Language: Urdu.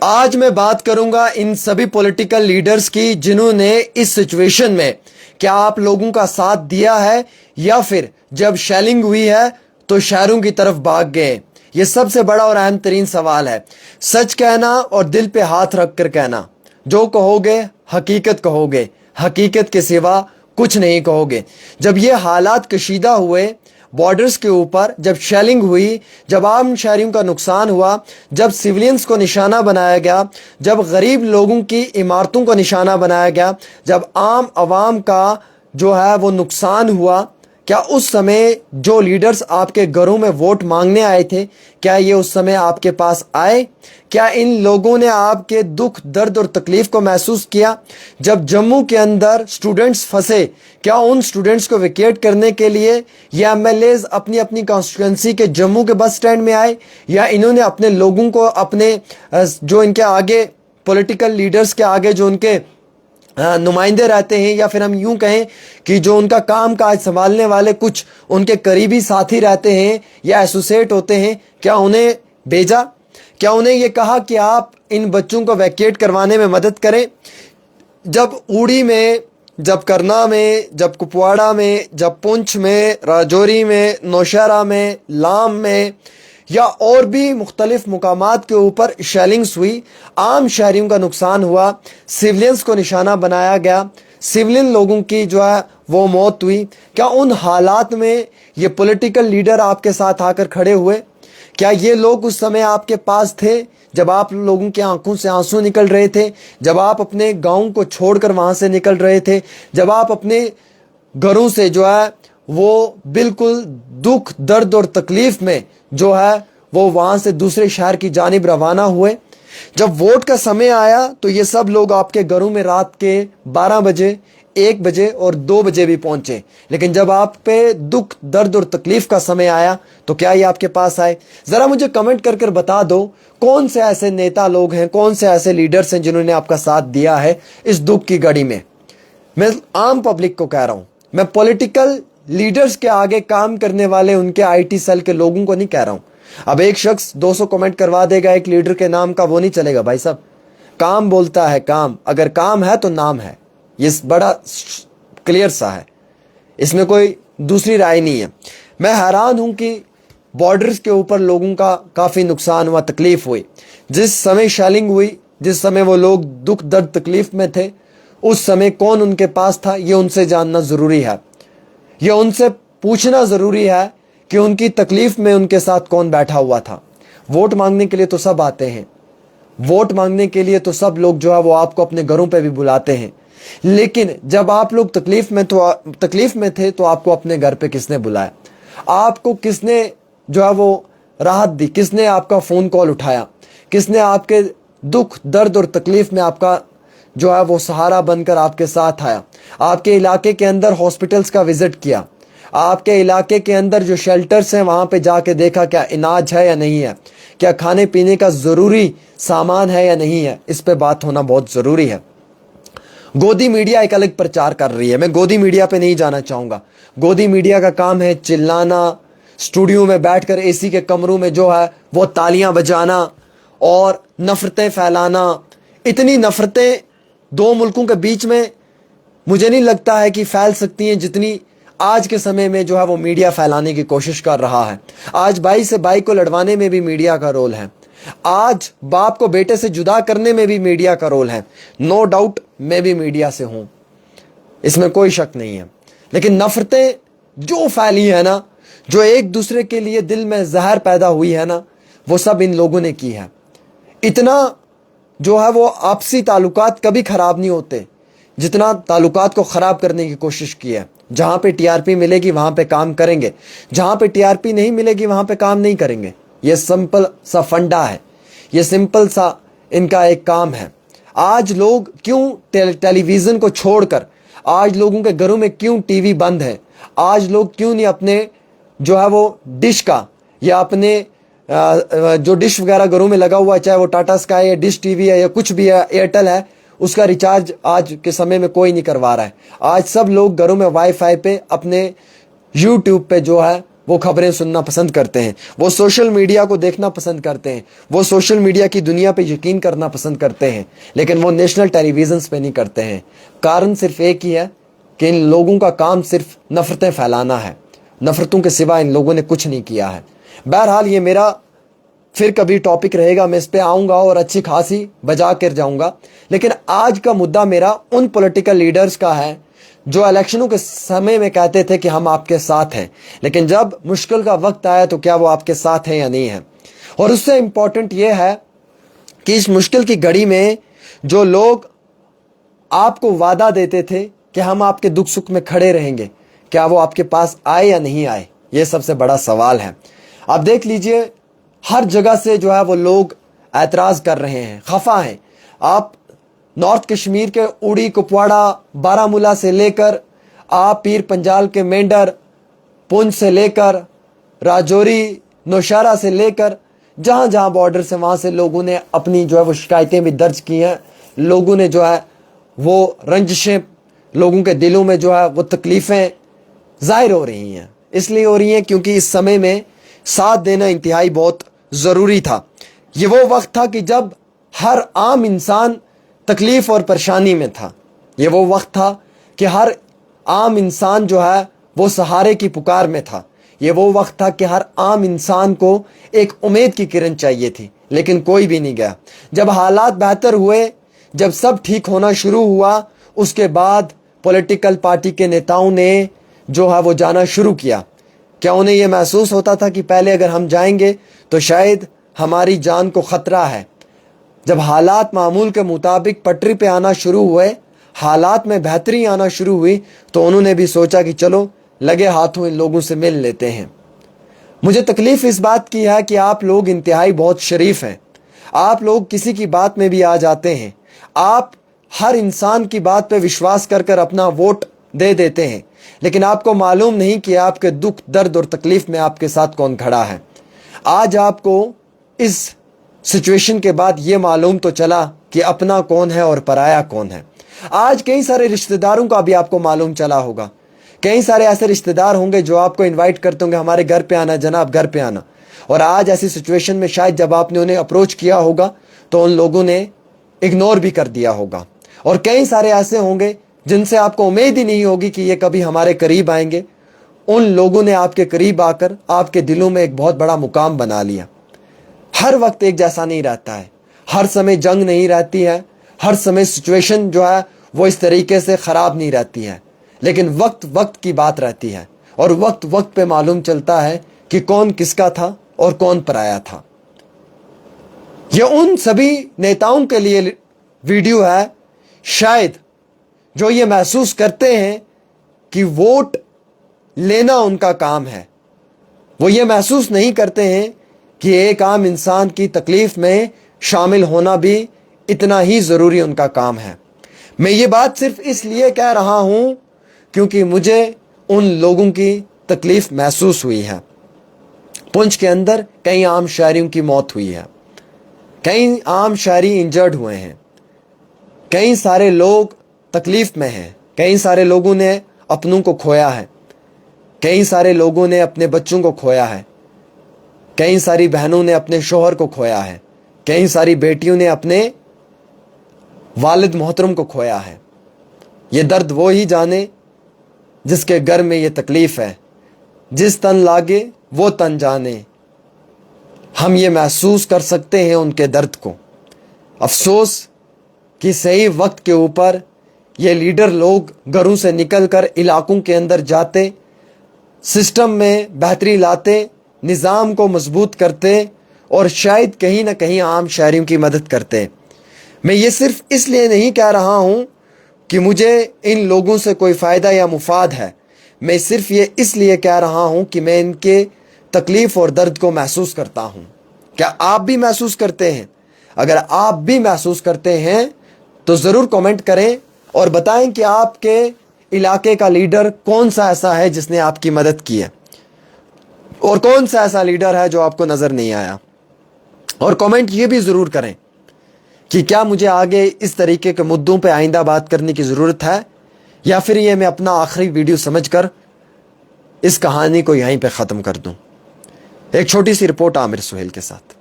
آج میں بات کروں گا ان سبھی پولیٹیکل لیڈرز کی جنہوں نے اس سچویشن میں کیا آپ لوگوں کا ساتھ دیا ہے یا پھر جب شیلنگ ہوئی ہے تو شہروں کی طرف بھاگ گئے. یہ سب سے بڑا اور اہم ترین سوال ہے. سچ کہنا اور دل پہ ہاتھ رکھ کر کہنا. جو کہو گے حقیقت کہو گے, حقیقت کے سوا کچھ نہیں کہو گے. جب یہ حالات کشیدہ ہوئے بارڈرز کے اوپر, جب شیلنگ ہوئی, جب عام شہریوں کا نقصان ہوا, جب سیولینز کو نشانہ بنایا گیا, جب غریب لوگوں کی عمارتوں کو نشانہ بنایا گیا, جب عام عوام کا جو ہے وہ نقصان ہوا, کیا اس سمے جو لیڈرز آپ کے گھروں میں ووٹ مانگنے آئے تھے, کیا یہ اس سمے آپ کے پاس آئے؟ کیا ان لوگوں نے آپ کے دکھ, درد اور تکلیف کو محسوس کیا؟ جب جموں کے اندر سٹوڈنٹس پھنسے, کیا ان سٹوڈنٹس کو ویکیٹ کرنے کے لیے یا ایم ایل ایز اپنی اپنی کانسٹیٹوئنسی کے جموں کے بس سٹینڈ میں آئے, یا انہوں نے اپنے لوگوں کو اپنے جو ان کے آگے پولیٹیکل لیڈرز کے آگے جو ان کے نمائندے رہتے ہیں, یا پھر ہم یوں کہیں کہ جو ان کا کام کاج سنبھالنے والے کچھ ان کے قریبی ساتھی رہتے ہیں یا ایسوسیٹ ہوتے ہیں, کیا انہیں بھیجا؟ کیا انہیں یہ کہا کہ آپ ان بچوں کو ویکیٹ کروانے میں مدد کریں؟ جب اوڑی میں, جب کرنا میں, جب کپواڑہ میں, جب پونچھ میں, راجوری میں, نوشہرہ میں, لام میں یا اور بھی مختلف مقامات کے اوپر شیلنگز ہوئی, عام شہریوں کا نقصان ہوا, سیولینز کو نشانہ بنایا گیا, سیولین لوگوں کی جو ہے وہ موت ہوئی, کیا ان حالات میں یہ پولیٹیکل لیڈر آپ کے ساتھ آ کر کھڑے ہوئے؟ کیا یہ لوگ اس سمے آپ کے پاس تھے جب آپ لوگوں کی آنکھوں سے آنسو نکل رہے تھے, جب آپ اپنے گاؤں کو چھوڑ کر وہاں سے نکل رہے تھے, جب آپ اپنے گھروں سے جو ہے وہ بالکل دکھ, درد اور تکلیف میں جو ہے وہ وہاں سے دوسرے شہر کی جانب روانہ ہوئے؟ جب ووٹ کا سمے آیا تو یہ سب لوگ آپ کے گھروں میں رات کے 12 بجے, 1 بجے اور 2 بجے بھی پہنچے, لیکن جب آپ پہ دکھ, درد اور تکلیف کا سمے آیا تو کیا یہ آپ کے پاس آئے؟ ذرا مجھے کمنٹ کر کر بتا دو کون سے ایسے نیتا لوگ ہیں, کون سے ایسے لیڈرز ہیں جنہوں نے آپ کا ساتھ دیا ہے اس دکھ کی گھڑی میں. میں عام پبلک کو کہہ رہا ہوں, میں پولیٹیکل لیڈرز کے آگے کام کرنے والے ان کے آئی ٹی سیل کے لوگوں کو نہیں کہہ رہا ہوں. اب ایک شخص 200 کمنٹ کروا دے گا ایک لیڈر کے نام کا, وہ نہیں چلے گا بھائی صاحب. کام بولتا ہے کام, اگر کام ہے تو نام ہے, یہ بڑا کلیئر سا ہے, اس میں کوئی دوسری رائے نہیں ہے. میں حیران ہوں کہ بارڈرز کے اوپر لوگوں کا کافی نقصان ہوا, تکلیف ہوئی. جس سمے شیلنگ ہوئی, جس سمے وہ لوگ دکھ, درد, تکلیف میں تھے, اس سمے کون ان کے پاس تھا, یہ ان سے جاننا ضروری ہے. یہ ان سے پوچھنا ضروری ہے کہ ان کی تکلیف میں ان کے ساتھ کون بیٹھا ہوا تھا. ووٹ مانگنے کے لیے تو سب آتے ہیں, ووٹ مانگنے کے لیے تو سب لوگ جو ہے وہ آپ کو اپنے گھروں پہ بھی بلاتے ہیں, لیکن جب آپ لوگ تکلیف میں تھے تو آپ کو اپنے گھر پہ کس نے بلایا؟ آپ کو کس نے جو ہے وہ راحت دی؟ کس نے آپ کا فون کال اٹھایا؟ کس نے آپ کے دکھ, درد اور تکلیف میں آپ کا جو ہے وہ سہارا بن کر آپ کے ساتھ آیا؟ آپ کے علاقے کے اندر ہاسپٹلز کا وزٹ کیا, آپ کے علاقے کے اندر جو شیلٹرز ہیں وہاں پہ جا کے دیکھا کیا اناج ہے یا نہیں ہے, کیا کھانے پینے کا ضروری سامان ہے یا نہیں ہے. اس پہ بات ہونا بہت ضروری ہے. گودی میڈیا ایک الگ پرچار کر رہی ہے, میں گودی میڈیا پہ نہیں جانا چاہوں گا. گودی میڈیا کا کام ہے چلانا, اسٹوڈیو میں بیٹھ کر اے سی کے کمروں میں جو ہے وہ تالیاں بجانا اور نفرتیں پھیلانا. اتنی نفرتیں دو ملکوں کے بیچ میں مجھے نہیں لگتا ہے کہ پھیل سکتی ہیں جتنی آج کے سمے میں جو ہے وہ میڈیا پھیلانے کی کوشش کر رہا ہے. آج بھائی سے بھائی کو لڑوانے میں بھی میڈیا کا رول ہے, آج باپ کو بیٹے سے جدا کرنے میں بھی میڈیا کا رول ہے. نو ڈاؤٹ میں بھی میڈیا سے ہوں, اس میں کوئی شک نہیں ہے, لیکن نفرتیں جو پھیلی ہے نا, جو ایک دوسرے کے لیے دل میں زہر پیدا ہوئی ہے نا, وہ سب ان لوگوں نے کی ہے. اتنا جو ہے وہ آپسی تعلقات کبھی خراب نہیں ہوتے جتنا تعلقات کو خراب کرنے کی کوشش کی ہے. جہاں پہ ٹی آر پی ملے گی وہاں پہ کام کریں گے, جہاں پہ ٹی آر پی نہیں ملے گی وہاں پہ کام نہیں کریں گے. یہ سمپل سا فنڈا ہے, یہ سمپل سا ان کا ایک کام ہے. آج لوگ کیوں ٹیلی ویژن کو چھوڑ کر, آج لوگوں کے گھروں میں کیوں ٹی وی بند ہے, آج لوگ کیوں نہیں اپنے جو ہے وہ ڈش کا یا اپنے جو ڈش وغیرہ گھروں میں لگا ہوا ہے, چاہے وہ ٹاٹا اسکائی ہے, ڈش ٹی وی ہے یا کچھ بھی ہے, ایئرٹیل ہے, اس کا ریچارج آج کے سمے میں کوئی نہیں کروا رہا ہے. آج سب لوگ گھروں میں وائی فائی پہ اپنے یوٹیوب پہ جو ہے وہ خبریں سننا پسند کرتے ہیں, وہ سوشل میڈیا کو دیکھنا پسند کرتے ہیں, وہ سوشل میڈیا کی دنیا پہ یقین کرنا پسند کرتے ہیں, لیکن وہ نیشنل ٹیلی ویژنز پہ نہیں کرتے ہیں. کارن صرف ایک ہی ہے کہ ان لوگوں کا کام صرف نفرتیں پھیلانا ہے. نفرتوں کے سوا ان لوگوں نے کچھ نہیں کیا ہے. بہرحال یہ میرا پھر کبھی ٹاپک رہے گا, میں اس پہ آؤں گا اور اچھی خاصی بجا کر جاؤں گا. لیکن آج کا مدعا میرا ان پولیٹیکل لیڈرز کا ہے جو الیکشنوں کے سمے میں کہتے تھے کہ ہم آپ کے ساتھ ہیں, لیکن جب مشکل کا وقت آیا تو کیا وہ آپ کے ساتھ ہیں یا نہیں ہیں. اور اس سے امپورٹنٹ یہ ہے کہ اس مشکل کی گھڑی میں جو لوگ آپ کو وعدہ دیتے تھے کہ ہم آپ کے دکھ سکھ میں کھڑے رہیں گے, کیا وہ آپ کے پاس آئے یا نہیں آئے, یہ سب سے بڑا سوال ہے. آپ دیکھ لیجئے ہر جگہ سے جو ہے وہ لوگ اعتراض کر رہے ہیں, خفا ہیں. آپ نارتھ کشمیر کے اوڑی, کپواڑہ, بارہمولہ سے لے کر آپ پیر پنجال کے مینڈر, پونچھ سے لے کر راجوری, نوشہرہ سے لے کر جہاں جہاں بارڈر سے وہاں سے لوگوں نے اپنی جو ہے وہ شکایتیں بھی درج کی ہیں. لوگوں نے جو ہے وہ رنجشیں, لوگوں کے دلوں میں جو ہے وہ تکلیفیں ظاہر ہو رہی ہیں. اس لیے ہو رہی ہیں کیونکہ اس سمے میں ساتھ دینا انتہائی بہت ضروری تھا. یہ وہ وقت تھا کہ جب ہر عام انسان تکلیف اور پریشانی میں تھا. یہ وہ وقت تھا کہ ہر عام انسان جو ہے وہ سہارے کی پکار میں تھا. یہ وہ وقت تھا کہ ہر عام انسان کو ایک امید کی کرن چاہیے تھی, لیکن کوئی بھی نہیں گیا. جب حالات بہتر ہوئے, جب سب ٹھیک ہونا شروع ہوا, اس کے بعد پولیٹیکل پارٹی کے نیتاؤں نے جو ہے وہ جانا شروع کیا. کیا انہیں یہ محسوس ہوتا تھا کہ پہلے اگر ہم جائیں گے تو شاید ہماری جان کو خطرہ ہے؟ جب حالات معمول کے مطابق پٹری پہ آنا شروع ہوئے, حالات میں بہتری آنا شروع ہوئی, تو انہوں نے بھی سوچا کہ چلو لگے ہاتھوں ان لوگوں سے مل لیتے ہیں. مجھے تکلیف اس بات کی ہے کہ آپ لوگ انتہائی بہت شریف ہیں. آپ لوگ کسی کی بات میں بھی آ جاتے ہیں. آپ ہر انسان کی بات پہ وشواس کر کر اپنا ووٹ دے دیتے ہیں, لیکن آپ کو معلوم نہیں کہ آپ کے دکھ, درد اور تکلیف میں آپ کے ساتھ کون کھڑا ہے. آج آپ کو اس سچویشن کے بعد یہ معلوم تو چلا کہ اپنا کون ہے اور پرایا کون ہے. آج کئی سارے رشتہ داروں کا بھی آپ کو معلوم چلا ہوگا. کئی سارے ایسے رشتہ دار ہوں گے جو آپ کو انوائٹ کرتے ہوں گے, ہمارے گھر پہ آنا جناب, گھر پہ آنا. اور آج ایسی سچویشن میں شاید جب آپ نے انہیں اپروچ کیا ہوگا تو ان لوگوں نے اگنور بھی کر دیا ہوگا. اور کئی سارے ایسے ہوں گے جن سے آپ کو امید ہی نہیں ہوگی کہ یہ کبھی ہمارے قریب آئیں گے. ان لوگوں نے آپ کے قریب آ کر آپ کے دلوں میں ایک بہت بڑا مقام بنا لیا. ہر وقت ایک جیسا نہیں رہتا ہے, ہر سمے جنگ نہیں رہتی ہے, ہر سمے سچویشن جو ہے وہ اس طریقے سے خراب نہیں رہتی ہے, لیکن وقت وقت کی بات رہتی ہے, اور وقت وقت پہ معلوم چلتا ہے کہ کون کس کا تھا اور کون پرایا تھا. یہ ان سبھی نیتاؤں کے لیے ویڈیو ہے شاید جو یہ محسوس کرتے ہیں کہ ووٹ لینا ان کا کام ہے. وہ یہ محسوس نہیں کرتے ہیں کہ ایک عام انسان کی تکلیف میں شامل ہونا بھی اتنا ہی ضروری ان کا کام ہے. میں یہ بات صرف اس لیے کہہ رہا ہوں کیونکہ مجھے ان لوگوں کی تکلیف محسوس ہوئی ہے. پونچھ کے اندر کئی عام شہریوں کی موت ہوئی ہے, کئی عام شہری انجرڈ ہوئے ہیں, کئی سارے لوگ تکلیف میں ہیں, کئی سارے لوگوں نے اپنوں کو کھویا ہے, کئی سارے لوگوں نے اپنے بچوں کو کھویا ہے, کئی ساری بہنوں نے اپنے شوہر کو کھویا ہے, کئی ساری بیٹیوں نے اپنے والد محترم کو کھویا ہے. یہ درد وہ ہی جانے جس کے گھر میں یہ تکلیف ہے. جس تن لاگے وہ تن جانے. ہم یہ محسوس کر سکتے ہیں ان کے درد کو. افسوس کہ صحیح وقت کے اوپر یہ لیڈر لوگ گھروں سے نکل کر علاقوں کے اندر جاتے, سسٹم میں بہتری لاتے, نظام کو مضبوط کرتے اور شاید کہیں نہ کہیں عام شہریوں کی مدد کرتے. میں یہ صرف اس لیے نہیں کہہ رہا ہوں کہ مجھے ان لوگوں سے کوئی فائدہ یا مفاد ہے. میں صرف یہ اس لیے کہہ رہا ہوں کہ میں ان کے تکلیف اور درد کو محسوس کرتا ہوں. کیا آپ بھی محسوس کرتے ہیں؟ اگر آپ بھی محسوس کرتے ہیں تو ضرور کامنٹ کریں اور بتائیں کہ آپ کے علاقے کا لیڈر کون سا ایسا ہے جس نے آپ کی مدد کی ہے, اور کون سا ایسا لیڈر ہے جو آپ کو نظر نہیں آیا. اور کامنٹ یہ بھی ضرور کریں کہ کیا مجھے آگے اس طریقے کے مدعوں پہ آئندہ بات کرنے کی ضرورت ہے, یا پھر یہ میں اپنا آخری ویڈیو سمجھ کر اس کہانی کو یہیں پہ ختم کر دوں. ایک چھوٹی سی رپورٹ عامر سہیل کے ساتھ.